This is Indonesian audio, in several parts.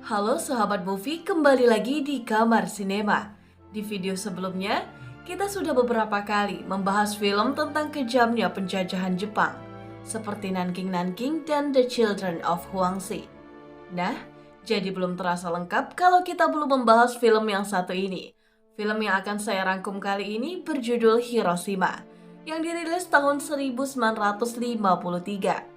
Halo sahabat movie, kembali lagi di Kamar Sinema. Di video sebelumnya, kita sudah beberapa kali membahas film tentang kejamnya penjajahan Jepang, seperti Nanking-Nanking dan The Children of Huangzi. Nah, jadi belum terasa lengkap kalau kita belum membahas film yang satu ini. Film yang akan saya rangkum kali ini berjudul Hiroshima, yang dirilis tahun 1953.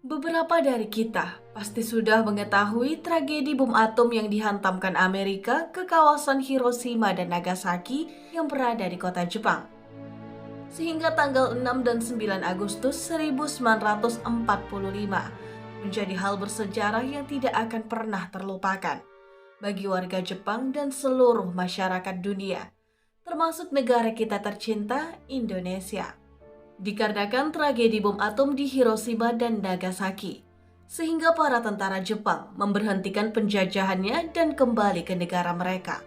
Beberapa dari kita pasti sudah mengetahui tragedi bom atom yang dihantamkan Amerika ke kawasan Hiroshima dan Nagasaki yang berada di kota Jepang. Sehingga tanggal 6 dan 9 Agustus 1945 menjadi hal bersejarah yang tidak akan pernah terlupakan bagi warga Jepang dan seluruh masyarakat dunia, termasuk negara kita tercinta, Indonesia. Dikarenakan tragedi bom atom di Hiroshima dan Nagasaki, sehingga para tentara Jepang memberhentikan penjajahannya dan kembali ke negara mereka.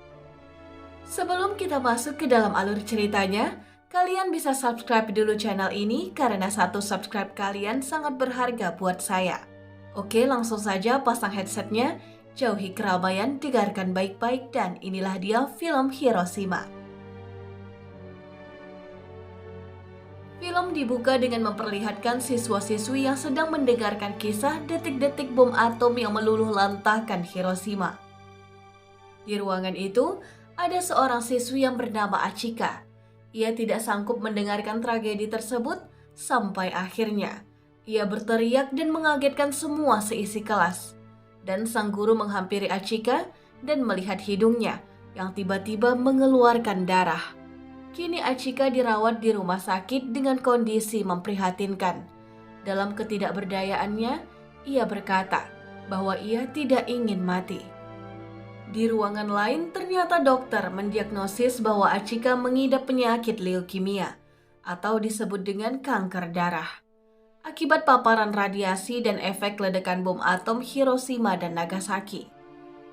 Sebelum kita masuk ke dalam alur ceritanya, kalian bisa subscribe dulu channel ini karena satu subscribe kalian sangat berharga buat saya. Oke, langsung saja pasang headsetnya, jauhi keramaian, dengarkan baik-baik, dan inilah dia film Hiroshima. Film dibuka dengan memperlihatkan siswa-siswi yang sedang mendengarkan kisah detik-detik bom atom yang meluluh lantahkan Hiroshima. Di ruangan itu, ada seorang siswi yang bernama Achika. Ia tidak sanggup mendengarkan tragedi tersebut sampai akhirnya ia berteriak dan mengagetkan semua seisi kelas. Dan sang guru menghampiri Achika dan melihat hidungnya yang tiba-tiba mengeluarkan darah. Kini Achika dirawat di rumah sakit dengan kondisi memprihatinkan. Dalam ketidakberdayaannya, ia berkata bahwa ia tidak ingin mati. Di ruangan lain, ternyata dokter mendiagnosis bahwa Achika mengidap penyakit leukemia atau disebut dengan kanker darah. Akibat paparan radiasi dan efek ledakan bom atom Hiroshima dan Nagasaki.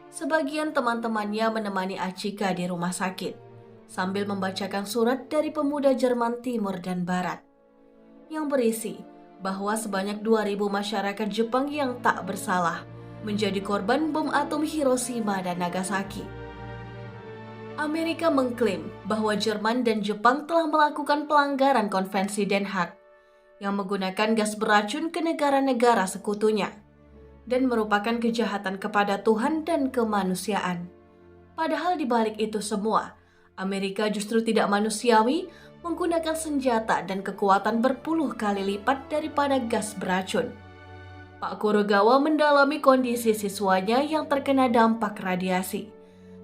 Sebagian teman-temannya menemani Achika di rumah sakit sambil membacakan surat dari pemuda Jerman Timur dan Barat yang berisi bahwa sebanyak 2.000 masyarakat Jepang yang tak bersalah menjadi korban bom atom Hiroshima dan Nagasaki. Amerika mengklaim bahwa Jerman dan Jepang telah melakukan pelanggaran konvensi Den Haag yang menggunakan gas beracun ke negara-negara sekutunya dan merupakan kejahatan kepada Tuhan dan kemanusiaan. Padahal di balik itu semua, Amerika justru tidak manusiawi menggunakan senjata dan kekuatan berpuluh kali lipat daripada gas beracun. Pak Kurogawa mendalami kondisi siswanya yang terkena dampak radiasi.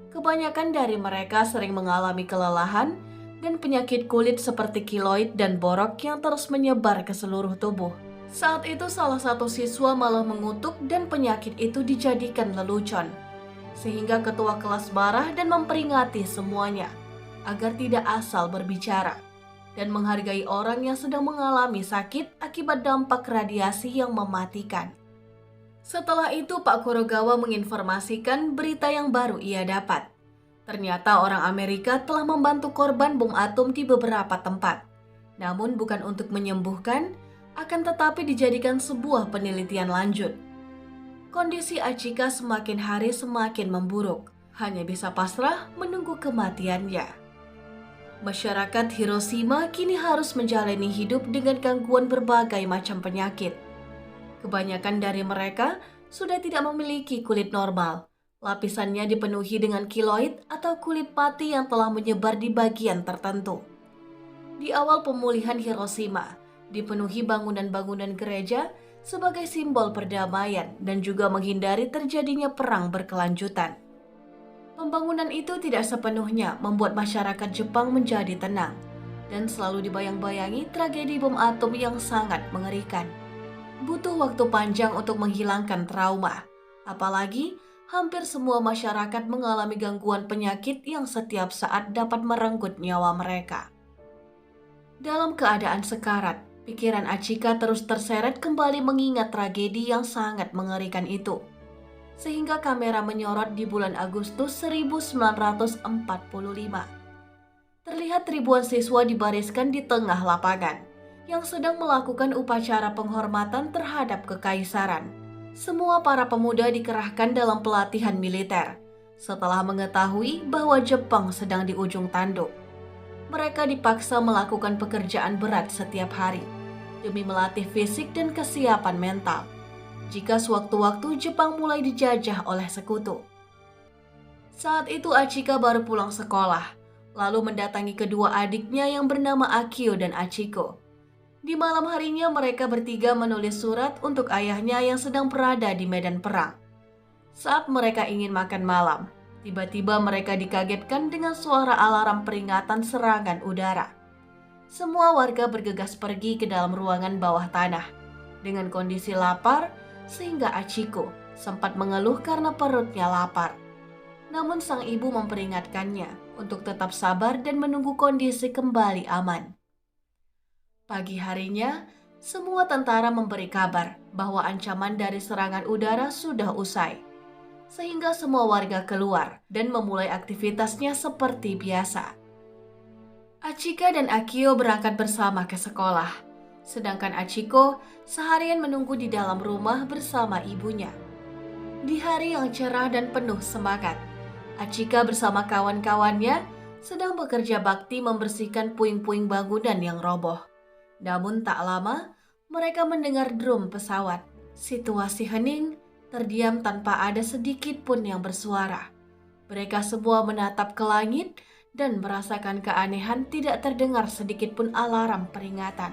Kebanyakan dari mereka sering mengalami kelelahan dan penyakit kulit seperti kiloid dan borok yang terus menyebar ke seluruh tubuh. Saat itu salah satu siswa malah mengutuk dan penyakit itu dijadikan lelucon. Sehingga ketua kelas marah dan memperingati semuanya agar tidak asal berbicara dan menghargai orang yang sedang mengalami sakit akibat dampak radiasi yang mematikan. Setelah itu Pak Kurogawa menginformasikan berita yang baru ia dapat. Ternyata orang Amerika telah membantu korban bom atom di beberapa tempat. Namun bukan untuk menyembuhkan, akan tetapi dijadikan sebuah penelitian lanjut. Kondisi Achika semakin hari semakin memburuk, hanya bisa pasrah menunggu kematiannya. Masyarakat Hiroshima kini harus menjalani hidup dengan gangguan berbagai macam penyakit. Kebanyakan dari mereka sudah tidak memiliki kulit normal. Lapisannya dipenuhi dengan kiloid atau kulit mati yang telah menyebar di bagian tertentu. Di awal pemulihan Hiroshima, dipenuhi bangunan-bangunan gereja sebagai simbol perdamaian dan juga menghindari terjadinya perang berkelanjutan. Pembangunan itu tidak sepenuhnya membuat masyarakat Jepang menjadi tenang dan selalu dibayang-bayangi tragedi bom atom yang sangat mengerikan. Butuh waktu panjang untuk menghilangkan trauma, apalagi hampir semua masyarakat mengalami gangguan penyakit yang setiap saat dapat merenggut nyawa mereka. Dalam keadaan sekarat, pikiran Achika terus terseret kembali mengingat tragedi yang sangat mengerikan itu. Sehingga kamera menyorot di bulan Agustus 1945. Terlihat ribuan siswa dibariskan di tengah lapangan yang sedang melakukan upacara penghormatan terhadap kekaisaran. Semua para pemuda dikerahkan dalam pelatihan militer setelah mengetahui bahwa Jepang sedang di ujung tanduk. Mereka dipaksa melakukan pekerjaan berat setiap hari demi melatih fisik dan kesiapan mental jika sewaktu-waktu Jepang mulai dijajah oleh sekutu. Saat itu Achika baru pulang sekolah, lalu mendatangi kedua adiknya yang bernama Akio dan Achiko. Di malam harinya mereka bertiga menulis surat untuk ayahnya yang sedang berada di medan perang. Saat mereka ingin makan malam, tiba-tiba mereka dikagetkan dengan suara alarm peringatan serangan udara. Semua warga bergegas pergi ke dalam ruangan bawah tanah dengan kondisi lapar sehingga Achiko sempat mengeluh karena perutnya lapar. Namun sang ibu memperingatkannya untuk tetap sabar dan menunggu kondisi kembali aman. Pagi harinya, semua tentara memberi kabar bahwa ancaman dari serangan udara sudah usai. Sehingga semua warga keluar dan memulai aktivitasnya seperti biasa. Achika dan Akio berangkat bersama ke sekolah. Sedangkan Achiko seharian menunggu di dalam rumah bersama ibunya. Di hari yang cerah dan penuh semangat, Achika bersama kawan-kawannya sedang bekerja bakti membersihkan puing-puing bangunan yang roboh. Namun tak lama, mereka mendengar drum pesawat. Situasi hening, terdiam tanpa ada sedikit pun yang bersuara. Mereka semua menatap ke langit dan merasakan keanehan tidak terdengar sedikit pun alarm peringatan.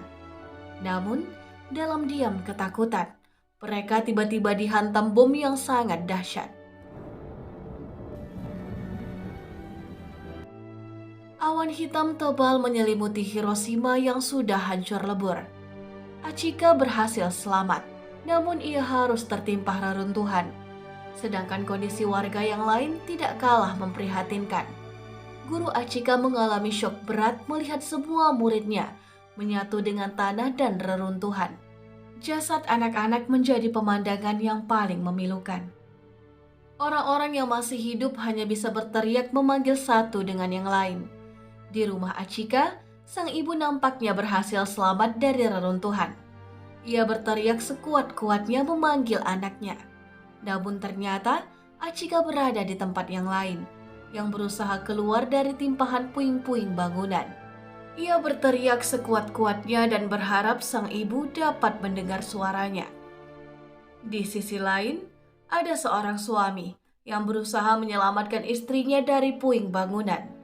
Namun, dalam diam ketakutan, mereka tiba-tiba dihantam bom yang sangat dahsyat. Awan hitam tebal menyelimuti Hiroshima yang sudah hancur lebur. Achika berhasil selamat, namun ia harus tertimpa reruntuhan. Sedangkan kondisi warga yang lain tidak kalah memprihatinkan. Guru Achika mengalami syok berat melihat semua muridnya menyatu dengan tanah dan reruntuhan. Jasad anak-anak menjadi pemandangan yang paling memilukan. Orang-orang yang masih hidup hanya bisa berteriak memanggil satu dengan yang lain. Di rumah Achika, sang ibu nampaknya berhasil selamat dari reruntuhan. Ia berteriak sekuat-kuatnya memanggil anaknya. Namun ternyata Achika berada di tempat yang lain, yang berusaha keluar dari timpahan puing-puing bangunan. Ia berteriak sekuat-kuatnya dan berharap sang ibu dapat mendengar suaranya. Di sisi lain, ada seorang suami yang berusaha menyelamatkan istrinya dari puing bangunan.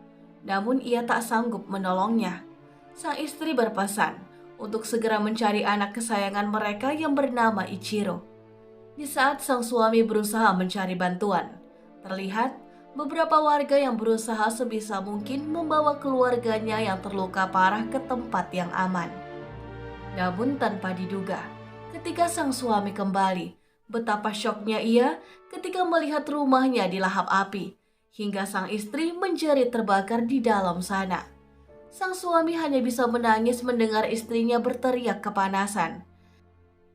Namun ia tak sanggup menolongnya. Sang istri berpesan untuk segera mencari anak kesayangan mereka yang bernama Ichiro. Di saat sang suami berusaha mencari bantuan, terlihat beberapa warga yang berusaha sebisa mungkin membawa keluarganya yang terluka parah ke tempat yang aman. Namun tanpa diduga, ketika sang suami kembali, betapa syoknya ia ketika melihat rumahnya dilahap api, hingga sang istri menjerit terbakar di dalam sana. Sang suami hanya bisa menangis mendengar istrinya berteriak kepanasan.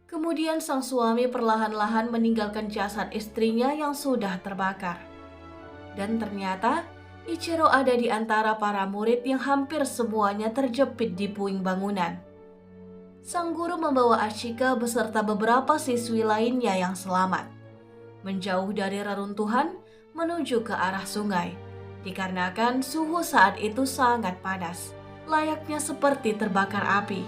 Kemudian sang suami perlahan-lahan meninggalkan jasad istrinya yang sudah terbakar. Dan ternyata Ichiro ada di antara para murid yang hampir semuanya terjepit di puing bangunan. Sang guru membawa Achika beserta beberapa siswi lainnya yang selamat menjauh dari reruntuhan menuju ke arah sungai, dikarenakan suhu saat itu sangat panas, layaknya seperti terbakar api.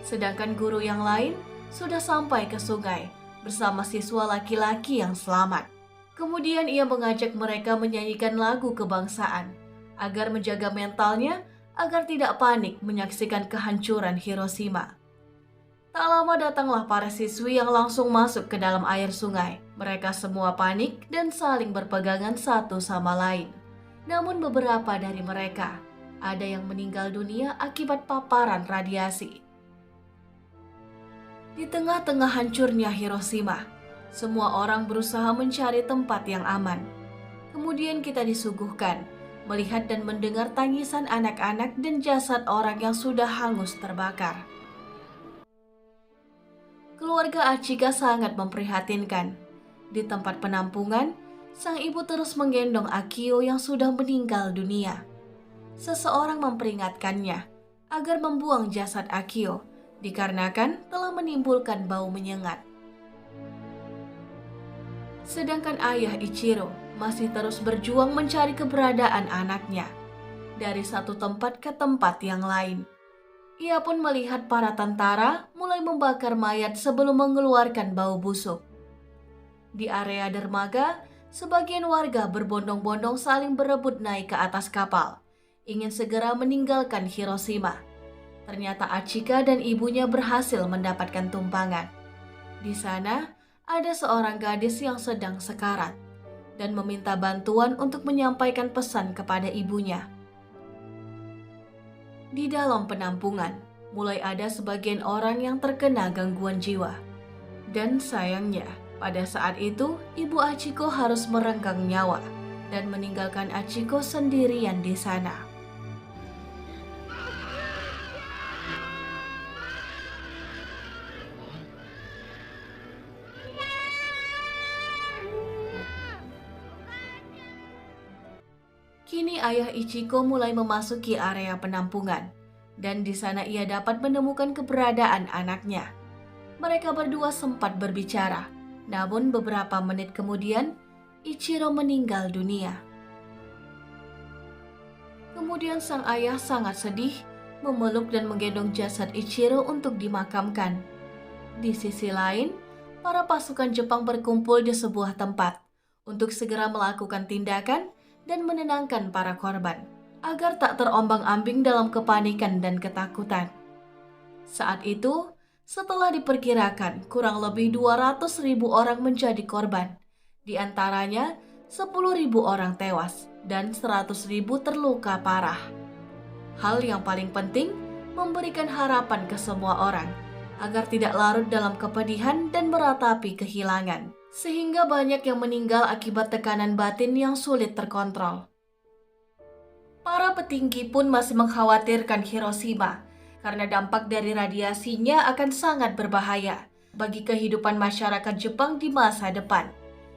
Sedangkan guru yang lain sudah sampai ke sungai bersama siswa laki-laki yang selamat. Kemudian ia mengajak mereka menyanyikan lagu kebangsaan agar menjaga mentalnya agar tidak panik menyaksikan kehancuran Hiroshima. Tak lama datanglah para siswi yang langsung masuk ke dalam air sungai. Mereka semua panik dan saling berpegangan satu sama lain. Namun beberapa dari mereka ada yang meninggal dunia akibat paparan radiasi. Di tengah-tengah hancurnya Hiroshima, semua orang berusaha mencari tempat yang aman. Kemudian kita disuguhkan melihat dan mendengar tangisan anak-anak dan jasad orang yang sudah hangus terbakar. Keluarga Achika sangat memprihatinkan. Di tempat penampungan, sang ibu terus menggendong Akio yang sudah meninggal dunia. Seseorang memperingatkannya agar membuang jasad Akio, dikarenakan telah menimbulkan bau menyengat. Sedangkan ayah Ichiro masih terus berjuang mencari keberadaan anaknya dari satu tempat ke tempat yang lain. Ia pun melihat para tentara mulai membakar mayat sebelum mengeluarkan bau busuk. Di area dermaga, sebagian warga berbondong-bondong saling berebut naik ke atas kapal, ingin segera meninggalkan Hiroshima. Ternyata Achika dan ibunya berhasil mendapatkan tumpangan. Di sana, ada seorang gadis yang sedang sekarat dan meminta bantuan untuk menyampaikan pesan kepada ibunya. Di dalam penampungan, mulai ada sebagian orang yang terkena gangguan jiwa. Dan sayangnya, pada saat itu, Ibu Achiko harus merenggang nyawa dan meninggalkan Achiko sendirian di sana. Kini ayah Ichiko mulai memasuki area penampungan, dan di sana ia dapat menemukan keberadaan anaknya. Mereka berdua sempat berbicara, namun beberapa menit kemudian, Ichiro meninggal dunia. Kemudian sang ayah sangat sedih, memeluk dan menggendong jasad Ichiro untuk dimakamkan. Di sisi lain, para pasukan Jepang berkumpul di sebuah tempat untuk segera melakukan tindakan dan menenangkan para korban, agar tak terombang-ambing dalam kepanikan dan ketakutan. Saat itu, setelah diperkirakan kurang lebih 200.000 orang menjadi korban, di antaranya 10.000 orang tewas dan 100.000 terluka parah. Hal yang paling penting, memberikan harapan ke semua orang, agar tidak larut dalam kepedihan dan meratapi kehilangan. Sehingga banyak yang meninggal akibat tekanan batin yang sulit terkontrol. Para petinggi pun masih mengkhawatirkan Hiroshima karena dampak dari radiasinya akan sangat berbahaya bagi kehidupan masyarakat Jepang di masa depan.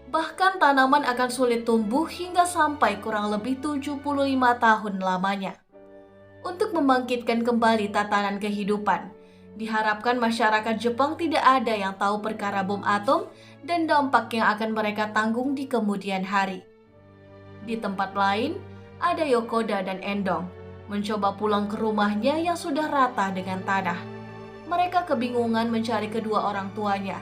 Bahkan tanaman akan sulit tumbuh hingga sampai kurang lebih 75 tahun lamanya. Untuk membangkitkan kembali tatanan kehidupan, diharapkan masyarakat Jepang tidak ada yang tahu perkara bom atom dan dampak yang akan mereka tanggung di kemudian hari. Di tempat lain, ada Yokoda dan Endong mencoba pulang ke rumahnya yang sudah rata dengan tanah. Mereka kebingungan mencari kedua orang tuanya.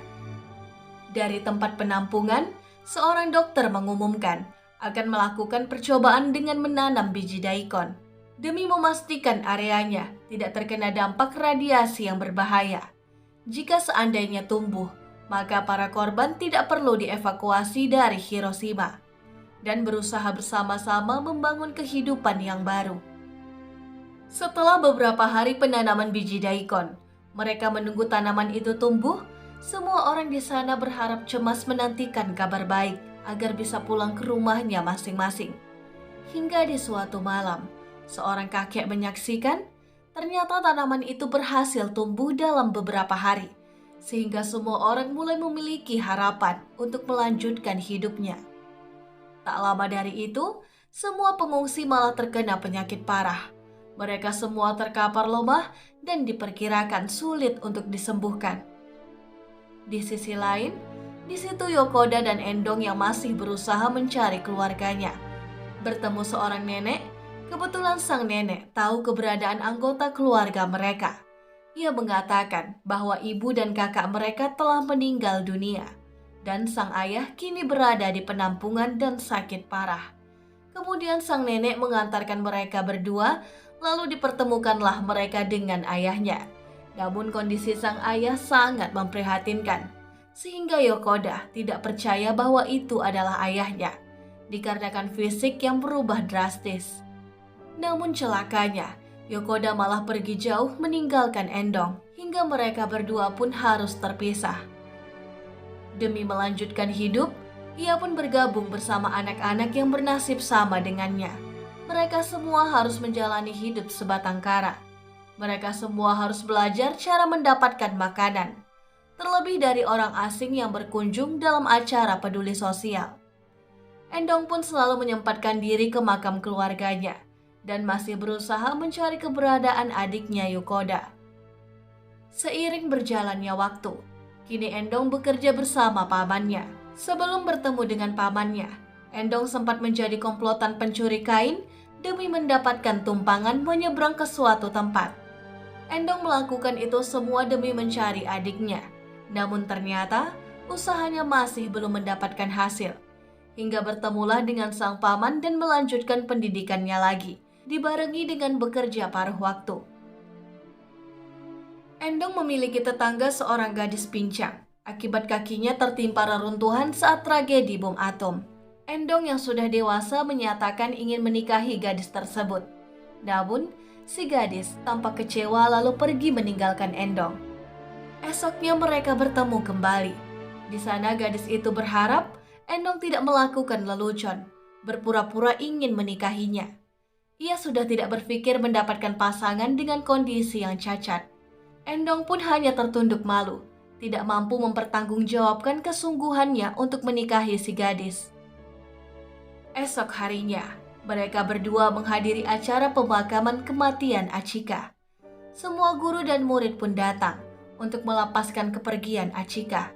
Dari tempat penampungan, seorang dokter mengumumkan akan melakukan percobaan dengan menanam biji daikon demi memastikan areanya tidak terkena dampak radiasi yang berbahaya. Jika seandainya tumbuh, maka para korban tidak perlu dievakuasi dari Hiroshima dan berusaha bersama-sama membangun kehidupan yang baru. Setelah beberapa hari penanaman biji daikon, mereka menunggu tanaman itu tumbuh. Semua orang di sana berharap cemas menantikan kabar baik agar bisa pulang ke rumahnya masing-masing. Hingga di suatu malam, seorang kakek menyaksikan ternyata tanaman itu berhasil tumbuh dalam beberapa hari, sehingga semua orang mulai memiliki harapan untuk melanjutkan hidupnya. Tak lama dari itu, semua pengungsi malah terkena penyakit parah. Mereka semua terkapar lemah dan diperkirakan sulit untuk disembuhkan. Di sisi lain, di situ Yokoda dan Endong yang masih berusaha mencari keluarganya. Bertemu seorang nenek, kebetulan sang nenek tahu keberadaan anggota keluarga mereka. Ia mengatakan bahwa ibu dan kakak mereka telah meninggal dunia, dan sang ayah kini berada di penampungan dan sakit parah. Kemudian sang nenek mengantarkan mereka berdua, lalu dipertemukanlah mereka dengan ayahnya. Namun kondisi sang ayah sangat memprihatinkan, sehingga Yokoda tidak percaya bahwa itu adalah ayahnya, dikarenakan fisik yang berubah drastis. Namun celakanya, Yokoda malah pergi jauh meninggalkan Endong, hingga mereka berdua pun harus terpisah. Demi melanjutkan hidup, ia pun bergabung bersama anak-anak yang bernasib sama dengannya. Mereka semua harus menjalani hidup sebatang kara. Mereka semua harus belajar cara mendapatkan makanan, terlebih dari orang asing yang berkunjung dalam acara peduli sosial. Endong pun selalu menyempatkan diri ke makam keluarganya dan masih berusaha mencari keberadaan adiknya Yokoda. Seiring berjalannya waktu, kini Endong bekerja bersama pamannya Sebelum bertemu dengan pamannya, Endong sempat menjadi komplotan pencuri kain demi mendapatkan tumpangan menyeberang ke suatu tempat. Endong melakukan itu semua demi mencari adiknya. Namun ternyata usahanya masih belum mendapatkan hasil. Hingga bertemulah dengan sang paman dan melanjutkan pendidikannya lagi, dibarengi dengan bekerja paruh waktu. Endong memiliki tetangga seorang gadis pincang. Akibat kakinya tertimpa reruntuhan saat tragedi bom atom. Endong yang sudah dewasa menyatakan ingin menikahi gadis tersebut. Namun, si gadis tampak kecewa lalu pergi meninggalkan Endong. Esoknya mereka bertemu kembali. Di sana gadis itu berharap Endong tidak melakukan lelucon, berpura-pura ingin menikahinya. Ia sudah tidak berpikir mendapatkan pasangan dengan kondisi yang cacat. Endong pun hanya tertunduk malu, tidak mampu mempertanggungjawabkan kesungguhannya untuk menikahi si gadis. Esok harinya, mereka berdua menghadiri acara pemakaman kematian Achika. Semua guru dan murid pun datang untuk melepaskan kepergian Achika.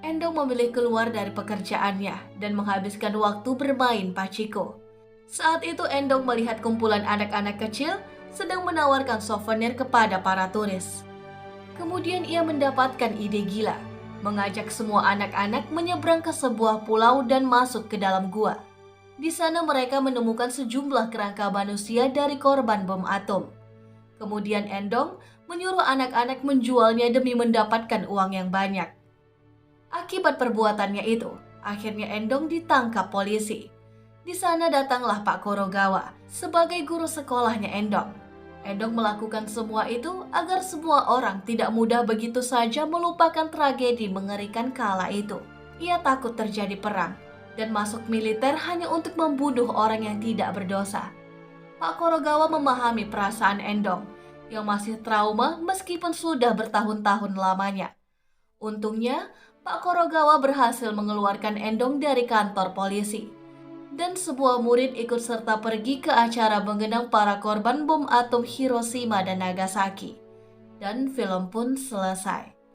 Endong memilih keluar dari pekerjaannya dan menghabiskan waktu bermain paciko. Saat itu Endong melihat kumpulan anak-anak kecil sedang menawarkan souvenir kepada para turis. Kemudian ia mendapatkan ide gila, mengajak semua anak-anak menyeberang ke sebuah pulau dan masuk ke dalam gua. Di sana mereka menemukan sejumlah kerangka manusia dari korban bom atom. Kemudian Endong menyuruh anak-anak menjualnya demi mendapatkan uang yang banyak. Akibat perbuatannya itu, akhirnya Endong ditangkap polisi. Di sana datanglah Pak Korogawa sebagai guru sekolahnya Endong. Endong melakukan semua itu agar semua orang tidak mudah begitu saja melupakan tragedi mengerikan kala itu. Ia takut terjadi perang dan masuk militer hanya untuk membunuh orang yang tidak berdosa. Pak Korogawa memahami perasaan Endong yang masih trauma meskipun sudah bertahun-tahun lamanya. Untungnya, Pak Korogawa berhasil mengeluarkan Endong dari kantor polisi. Dan sebuah murid ikut serta pergi ke acara mengenang para korban bom atom Hiroshima dan Nagasaki. Dan film pun selesai.